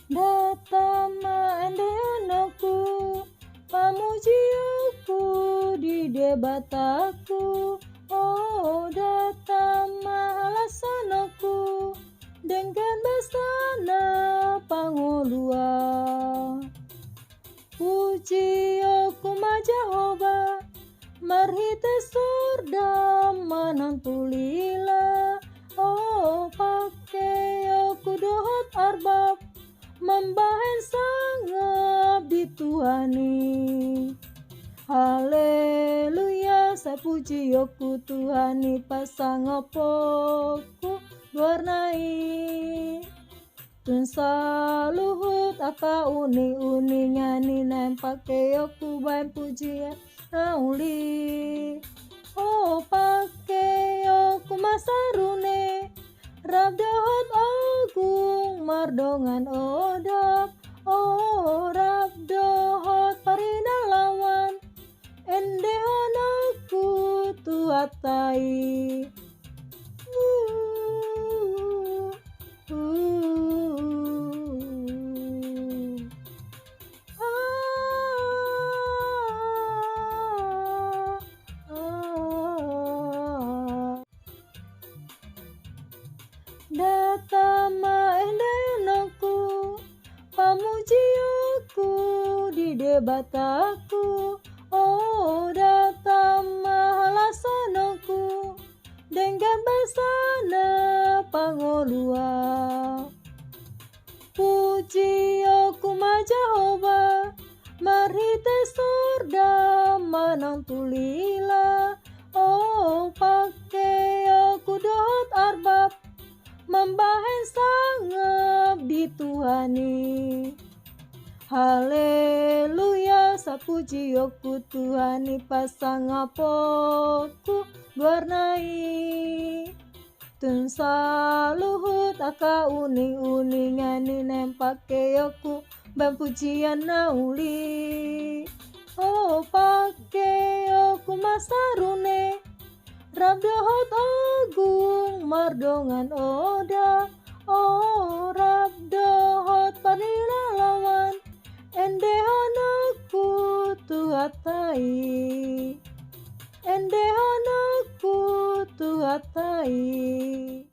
Datama ende anakku, pamuji aku di debataku. Oh datama alasanku, dengan basana pangolua. Puji aku ma Jehovah, marhite surda manantulila. Oh pakai aku dohot arbab, membahen sangap di Tuhani. Haleluya, saya puji aku Tuhani pasangapoku warnai. Tun saluhut aka uni nyani nem pake aku bain pujian nauli. Oh pake aku masarune, rab dohot agung mardongan odap. Oh rab dohot parina lawan, ende anakku tuatai. Datama ende anakku, pamuji aku di debataku. Oh datama alasanku, dengan basana pangolua. Puji aku ma Jehovah, marhite surda manantulila. Oh pakai aku dohot arbab, membahen sangap di Tuhani. Haleluya, sapuji aku Tuhani pasangapoku warnai. Tun saluhut aka uni nyani nem pake aku ban pujian nauli. Oh pake aku masarune, rab dohot agung mardongan oda. Oh rab dohot panila lawan, ende anakku tuatai. Ende anakku tuatai.